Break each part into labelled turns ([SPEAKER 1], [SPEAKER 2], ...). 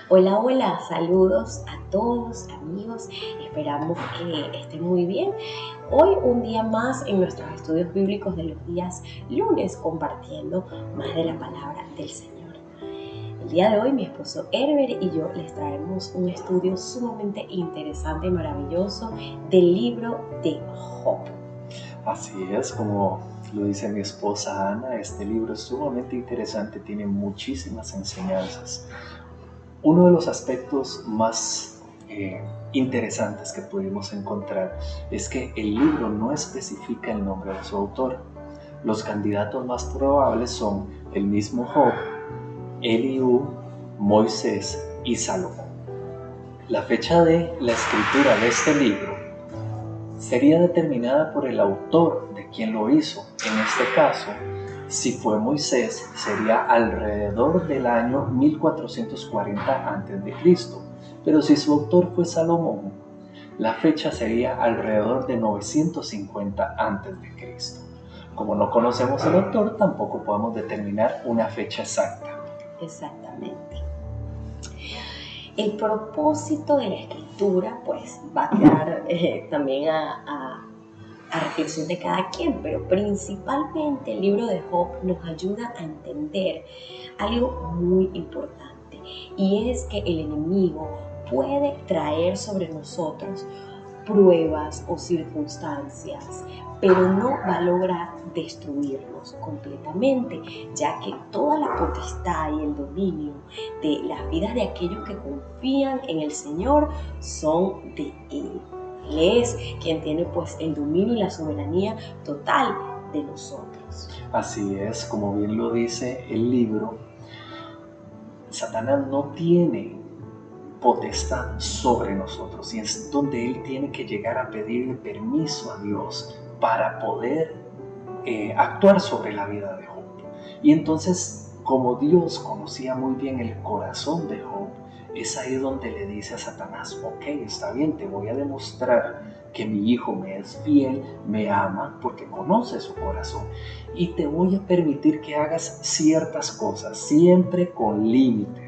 [SPEAKER 1] Hola, hola, saludos a todos amigos, esperamos que estén muy bien. Hoy un día más en nuestros estudios bíblicos de los días lunes compartiendo más de la palabra del Señor. El día de hoy mi esposo Herbert y yo les traemos un estudio sumamente interesante y maravilloso del libro de Job.
[SPEAKER 2] Así es, como lo dice mi esposa Ana, este libro es sumamente interesante, tiene muchísimas enseñanzas. Uno de los aspectos más interesantes que pudimos encontrar es que el libro no especifica el nombre de su autor. Los candidatos más probables son el mismo Job, Eliú, Moisés y Salomón. La fecha de la escritura de este libro sería determinada por el autor de quien lo hizo. En este caso, si fue Moisés, sería alrededor del año 1440 a.C., pero si su autor fue Salomón, la fecha sería alrededor de 950 a.C. Como no conocemos el autor, tampoco podemos determinar una fecha exacta.
[SPEAKER 1] Exactamente. El propósito de la escritura pues va a quedar también a reflexión de cada quien, pero principalmente el libro de Job nos ayuda a entender algo muy importante, y es que el enemigo puede traer sobre nosotros pruebas o circunstancias, pero no va a lograr destruirnos completamente, ya que toda la potestad y el dominio de las vidas de aquellos que confían en el Señor son de Él. Él es quien tiene pues el dominio y la soberanía total de nosotros.
[SPEAKER 2] Así es, como bien lo dice el libro, Satanás no tiene potestad sobre nosotros, y es donde él tiene que llegar a pedirle permiso a Dios para poder actuar sobre la vida de Job. Y entonces, como Dios conocía muy bien el corazón de Job, es ahí donde le dice a Satanás: ok, está bien, te voy a demostrar que mi hijo me es fiel, me ama, porque conoce su corazón, y te voy a permitir que hagas ciertas cosas, siempre con límite.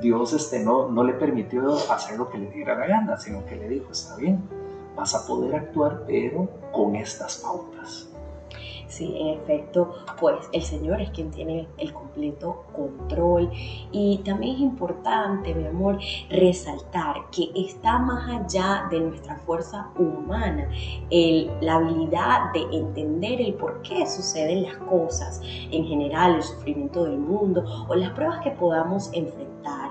[SPEAKER 2] Dios no le permitió hacer lo que le diera la gana, sino que le dijo: está bien, vas a poder actuar, pero con estas pautas.
[SPEAKER 1] Sí, en efecto, pues el Señor es quien tiene el completo control. Y también es importante, mi amor, resaltar que está más allá de nuestra fuerza humana, la habilidad de entender el por qué suceden las cosas, en general el sufrimiento del mundo o las pruebas que podamos enfrentar.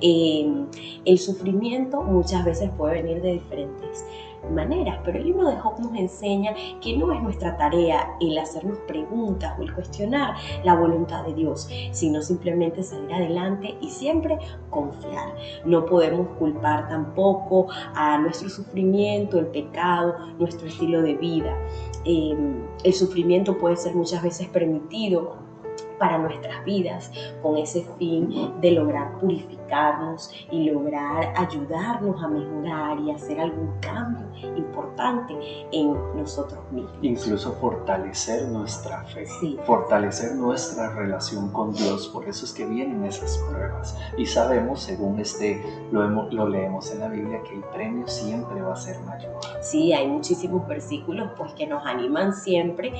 [SPEAKER 1] El sufrimiento muchas veces puede venir de diferentes maneras, pero el libro de Job nos enseña que no es nuestra tarea el hacernos preguntas o el cuestionar la voluntad de Dios, sino simplemente salir adelante y siempre confiar. No podemos culpar tampoco a nuestro sufrimiento, el pecado, nuestro estilo de vida. El sufrimiento puede ser muchas veces permitido para nuestras vidas con ese fin de lograr purificarnos y lograr ayudarnos a mejorar y hacer algún cambio importante en nosotros mismos.
[SPEAKER 2] Incluso fortalecer nuestra fe, sí, fortalecer nuestra relación con Dios. Por eso es que vienen esas pruebas. Y sabemos, según lo leemos en la Biblia, que el premio siempre va a ser mayor.
[SPEAKER 1] Sí, hay muchísimos versículos pues que nos animan siempre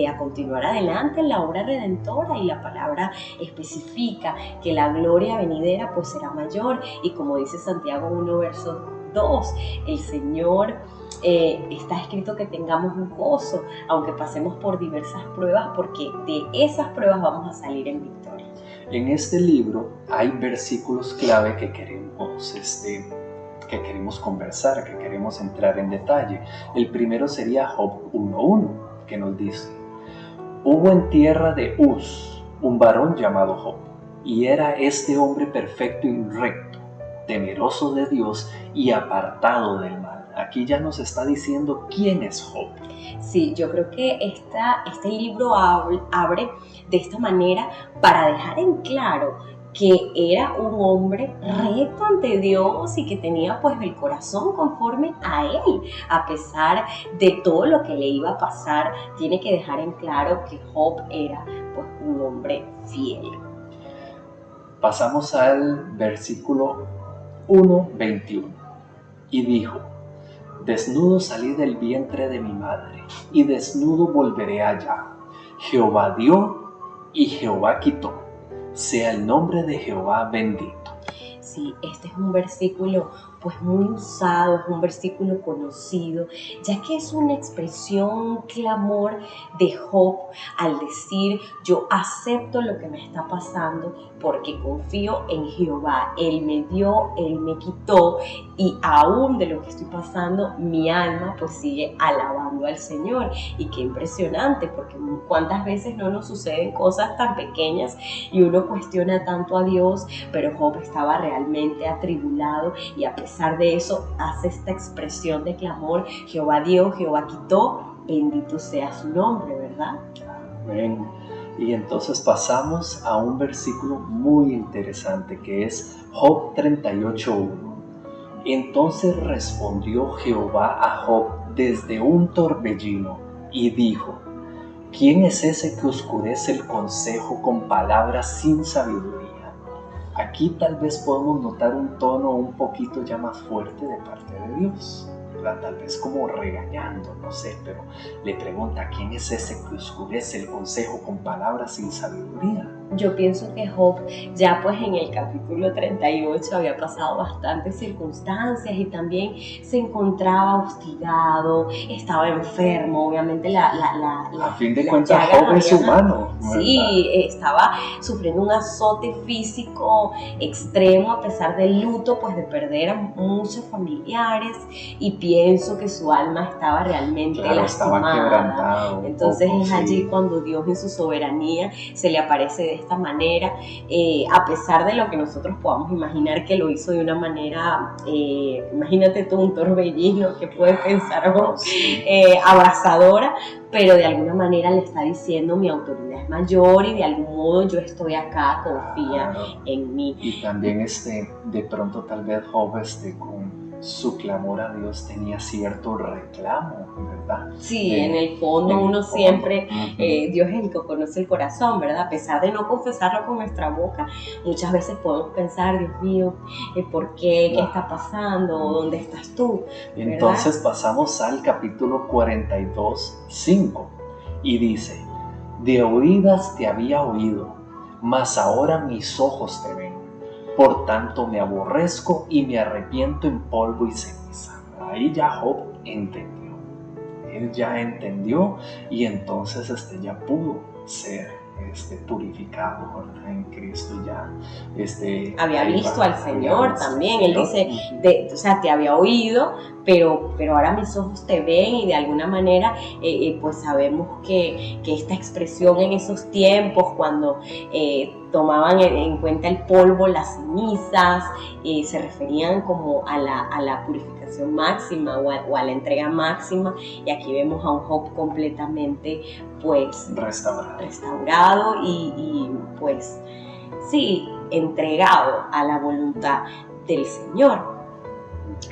[SPEAKER 1] a continuar adelante en la obra redentora, y la palabra especifica que la gloria venidera pues será mayor, y como dice Santiago 1 verso 2, el Señor está escrito que tengamos un gozo aunque pasemos por diversas pruebas, porque de esas pruebas vamos a salir en victoria.
[SPEAKER 2] En este libro hay versículos clave que queremos conversar, que queremos entrar en detalle. El primero sería Job 1:1, que nos dice: hubo en tierra de Uz un varón llamado Job, y era este hombre perfecto y recto, temeroso de Dios y apartado del mal. Aquí ya nos está diciendo quién es Job.
[SPEAKER 1] Sí, yo creo que este libro abre de esta manera para dejar en claro que era un hombre recto ante Dios y que tenía pues el corazón conforme a Él. A pesar de todo lo que le iba a pasar, tiene que dejar en claro que Job era pues un hombre fiel.
[SPEAKER 2] Pasamos al versículo 1:21 y dijo: desnudo salí del vientre de mi madre, y desnudo volveré allá. Jehová dio y Jehová quitó. Sea el nombre de Jehová bendito.
[SPEAKER 1] Sí, este es un versículo pues muy usado, es un versículo conocido, ya que es una expresión, un clamor de Job al decir: yo acepto lo que me está pasando porque confío en Jehová. Él me dio, Él me quitó, y aún de lo que estoy pasando, mi alma pues sigue alabando al Señor. Y qué impresionante, porque cuántas veces no nos suceden cosas tan pequeñas y uno cuestiona tanto a Dios, pero Job estaba realmente atribulado, y a pesar de eso hace esta expresión de clamor: Jehová dio, Jehová quitó, bendito sea su nombre, ¿verdad?
[SPEAKER 2] Amén. Y entonces pasamos a un versículo muy interesante que es Job 38:1. Entonces respondió Jehová a Job desde un torbellino y dijo: ¿quién es ese que oscurece el consejo con palabras sin sabiduría? Aquí tal vez podemos notar un tono un poquito ya más fuerte de parte de Dios, ¿verdad? Tal vez como regañando, no sé, pero le pregunta: ¿quién es ese que oscurece el consejo con palabras sin sabiduría?
[SPEAKER 1] Yo pienso que Job ya pues en el capítulo 38 había pasado bastantes circunstancias y también se encontraba hostigado, estaba enfermo, obviamente
[SPEAKER 2] a fin de cuentas Job es humano, ¿verdad?
[SPEAKER 1] Sí, estaba sufriendo un azote físico extremo a pesar del luto pues de perder a muchos familiares, y pienso que su alma estaba realmente lastimada.
[SPEAKER 2] Estaba quebrantado.
[SPEAKER 1] Entonces es allí cuando Dios en su soberanía se le aparece de esta manera, a pesar de lo que nosotros podamos imaginar que lo hizo de una manera, imagínate tú, un torbellino que puedes pensar, abrasadora, pero de alguna manera le está diciendo: mi autoridad es mayor y de algún modo yo estoy acá, confía en mí.
[SPEAKER 2] Y también de pronto tal vez Job con su clamor a Dios tenía cierto reclamo, ¿verdad?
[SPEAKER 1] Sí, en el fondo uno siempre, Dios es el que conoce el corazón, ¿verdad? A pesar de no confesarlo con nuestra boca, muchas veces podemos pensar: Dios mío, ¿por qué? ¿Qué está pasando? ¿Dónde estás tú? ¿Verdad?
[SPEAKER 2] Entonces pasamos al capítulo 42:5 y dice: de oídas te había oído, mas ahora mis ojos te ven. Por tanto me aborrezco y me arrepiento en polvo y ceniza. Ahí ya Job entendió. Él ya entendió, y entonces ya pudo ser purificado, ¿verdad? En Cristo ya.
[SPEAKER 1] Había visto al Señor también. Él dice, te había oído, pero ahora mis ojos te ven, y de alguna manera pues sabemos que esta expresión en esos tiempos, cuando tomaban en cuenta el polvo, las cenizas, se referían como a la purificación máxima o a la entrega máxima, y aquí vemos a un Job completamente pues restaurado y pues sí, entregado a la voluntad del Señor.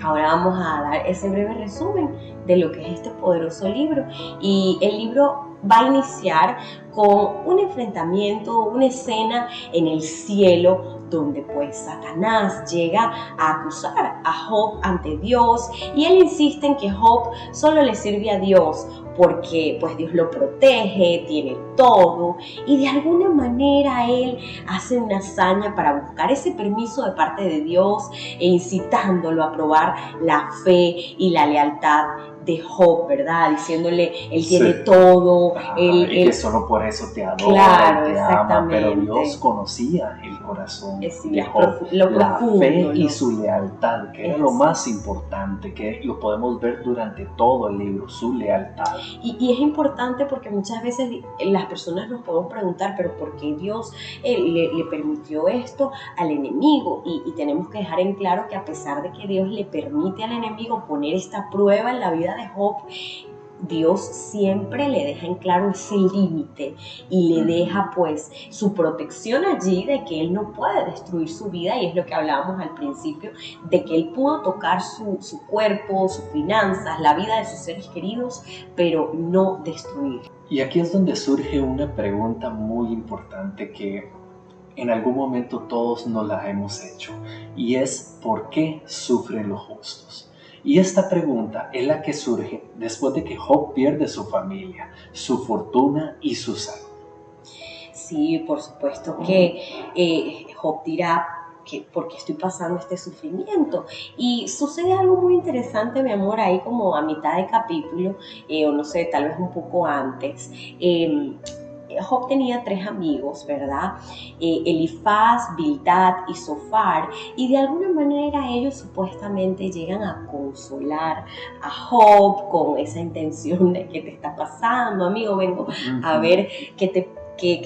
[SPEAKER 1] Ahora vamos a dar ese breve resumen de lo que es este poderoso libro, y el libro va a iniciar con un enfrentamiento, una escena en el cielo, donde pues Satanás llega a acusar a Job ante Dios, y él insiste en que Job solo le sirve a Dios porque pues Dios lo protege, tiene todo, y de alguna manera él hace una hazaña para buscar ese permiso de parte de Dios, e incitándolo a probar la fe y la lealtad de Job, ¿verdad? Diciéndole: él tiene todo.
[SPEAKER 2] Y que solo por eso te adora,
[SPEAKER 1] claro,
[SPEAKER 2] y te ama. Pero Dios conocía el corazón de Job, la fe y su lealtad, que era lo más importante, que lo podemos ver durante todo el libro, su lealtad.
[SPEAKER 1] Y es importante porque muchas veces las personas nos podemos preguntar: ¿pero por qué Dios le permitió esto al enemigo? Y tenemos que dejar en claro que a pesar de que Dios le permite al enemigo poner esta prueba en la vida de Job, Dios siempre le deja en claro ese límite y le deja pues su protección allí, de que él no puede destruir su vida, y es lo que hablábamos al principio, de que él pudo tocar su cuerpo, sus finanzas, la vida de sus seres queridos, pero no destruir.
[SPEAKER 2] Y aquí es donde surge una pregunta muy importante que en algún momento todos nos la hemos hecho, y es ¿por qué sufren los justos? Y esta pregunta es la que surge después de que Job pierde su familia, su fortuna y su salud.
[SPEAKER 1] Sí, por supuesto que Job dirá que por qué estoy pasando este sufrimiento. Y sucede algo muy interesante, mi amor, ahí como a mitad de capítulo, o no sé, tal vez un poco antes. Job tenía 3 amigos, ¿verdad? Elifaz, Bildad y Zofar, y de alguna manera ellos supuestamente llegan a consolar a Job con esa intención de qué te está pasando, amigo, vengo a ver qué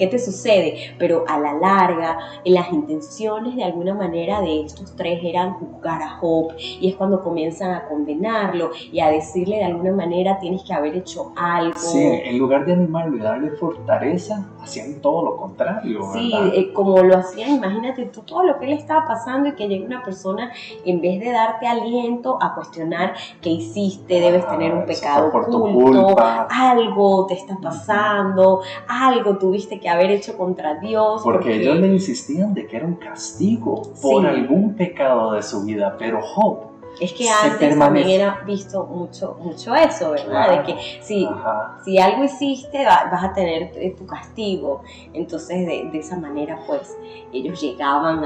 [SPEAKER 1] te sucede, pero a la larga las intenciones de alguna manera de estos 3 eran juzgar a Job, y es cuando comienzan a condenarlo y a decirle de alguna manera tienes que haber hecho algo.
[SPEAKER 2] Sí, en lugar de animarlo y darle fortaleza, hacían todo lo contrario, ¿verdad?
[SPEAKER 1] Sí, como lo hacían, imagínate tú todo lo que le estaba pasando y que llegue una persona en vez de darte aliento a cuestionar qué hiciste, debes tener un pecado oculto, algo te está pasando, algo tuviste que haber hecho contra Dios.
[SPEAKER 2] Porque ellos le insistían de que era un castigo por algún pecado de su vida, pero Job
[SPEAKER 1] es que antes también era visto mucho eso, ¿verdad? Claro. De que si algo hiciste vas a tener tu castigo. Entonces de esa manera pues ellos llegaban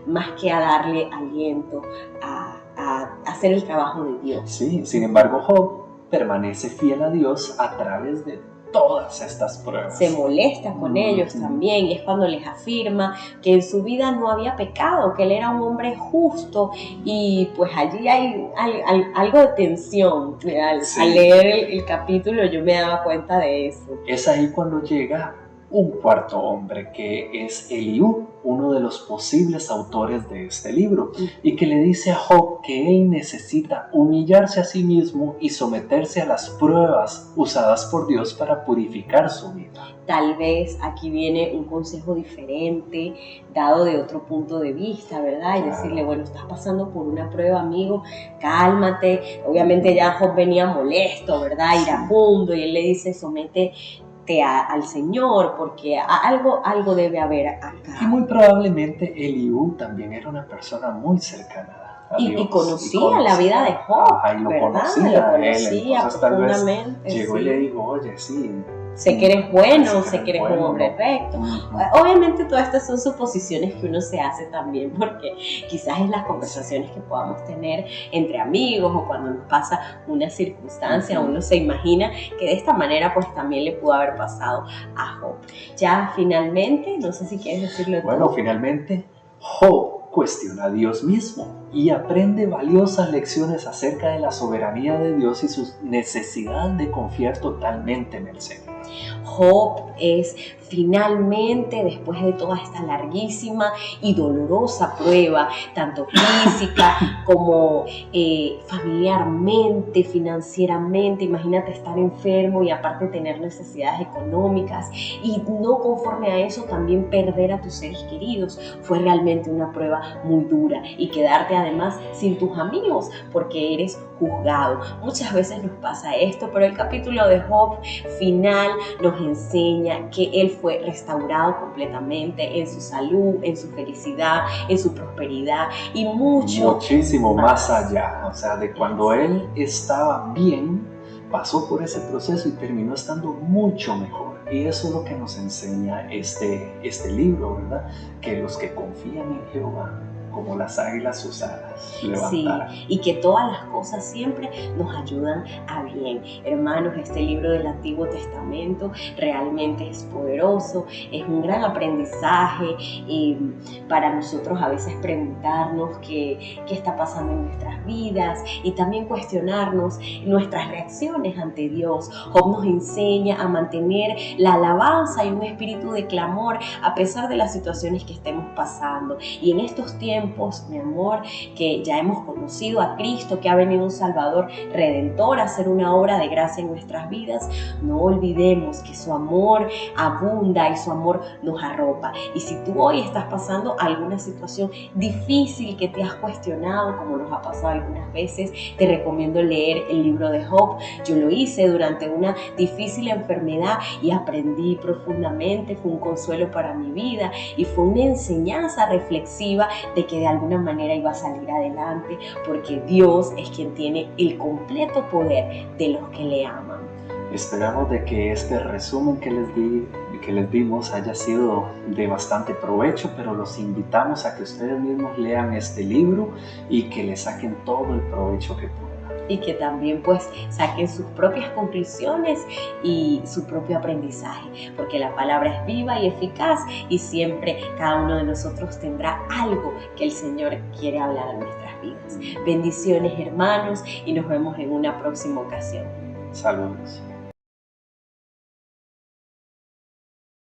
[SPEAKER 1] más que a darle aliento, a hacer el trabajo de Dios.
[SPEAKER 2] Sí, sin embargo Job permanece fiel a Dios a través de todas estas pruebas.
[SPEAKER 1] Se molesta con ellos también, y es cuando les afirma que en su vida no había pecado, que él era un hombre justo, y pues allí hay algo de tensión. Al leer el capítulo yo me daba cuenta de eso.
[SPEAKER 2] Es ahí cuando llega un cuarto hombre, que es Eliú, uno de los posibles autores de este libro, y que le dice a Job que él necesita humillarse a sí mismo y someterse a las pruebas usadas por Dios para purificar su vida.
[SPEAKER 1] Tal vez aquí viene un consejo diferente, dado de otro punto de vista, ¿verdad? Y decirle, bueno, estás pasando por una prueba, amigo, cálmate. Obviamente ya Job venía molesto, ¿verdad? Iracundo, y él le dice, sométete al Señor, porque algo debe haber acá.
[SPEAKER 2] Y muy probablemente Eliú también era una persona muy cercana a Dios.
[SPEAKER 1] Y conocía la vida de Job,
[SPEAKER 2] y lo
[SPEAKER 1] ¿verdad?
[SPEAKER 2] conocía
[SPEAKER 1] a él, entonces
[SPEAKER 2] profundamente. Tal vez llegó y le dijo, oye,
[SPEAKER 1] sé que eres bueno, sé que eres un hombre recto. Obviamente todas estas son suposiciones que uno se hace también, porque quizás en las conversaciones que podamos tener entre amigos o cuando nos pasa una circunstancia, uno se imagina que de esta manera pues también le pudo haber pasado a Job. Ya finalmente, no sé si quieres decirlo tú.
[SPEAKER 2] Bueno, finalmente Job cuestiona a Dios mismo y aprende valiosas lecciones acerca de la soberanía de Dios y su necesidad de confiar totalmente en el Señor.
[SPEAKER 1] Job es finalmente, después de toda esta larguísima y dolorosa prueba, tanto física como familiarmente, financieramente, imagínate estar enfermo y aparte tener necesidades económicas, y no conforme a eso también perder a tus seres queridos. Fue realmente una prueba muy dura, y quedarte además sin tus amigos porque eres juzgado. Muchas veces nos pasa esto, pero el capítulo de Job final nos enseña que él fue restaurado completamente en su salud, en su felicidad, en su prosperidad y
[SPEAKER 2] muchísimo más allá. O sea, de cuando él estaba bien, pasó por ese proceso y terminó estando mucho mejor. Y eso es lo que nos enseña este libro, ¿verdad? Que los que confían en Jehová, como las águilas sus alas levantarán.
[SPEAKER 1] Sí, y que todas las cosas siempre nos ayudan a bien. Hermanos, este libro del Antiguo Testamento realmente es poderoso, es un gran aprendizaje para nosotros a veces preguntarnos qué está pasando en nuestras vidas, y también cuestionarnos nuestras reacciones ante Dios. Job nos enseña a mantener la alabanza y un espíritu de clamor a pesar de las situaciones que estemos pasando. Y en estos tiempos tiempos, mi amor, que ya hemos conocido a Cristo, que ha venido un Salvador Redentor a hacer una obra de gracia en nuestras vidas, no olvidemos que su amor abunda y su amor nos arropa. Y si tú hoy estás pasando alguna situación difícil que te has cuestionado, como nos ha pasado algunas veces, te recomiendo leer el libro de Job. Yo lo hice durante una difícil enfermedad y aprendí profundamente, fue un consuelo para mi vida y fue una enseñanza reflexiva de que de alguna manera iba a salir adelante, porque Dios es quien tiene el completo poder de los que le aman.
[SPEAKER 2] Esperamos de que este resumen que les dimos haya sido de bastante provecho, pero los invitamos a que ustedes mismos lean este libro y que le saquen todo el provecho que puedan.
[SPEAKER 1] Y que también pues saquen sus propias conclusiones y su propio aprendizaje, porque la palabra es viva y eficaz y siempre cada uno de nosotros tendrá algo que el Señor quiere hablar a nuestras vidas. Bendiciones, hermanos, y nos vemos en una próxima ocasión.
[SPEAKER 2] Saludos.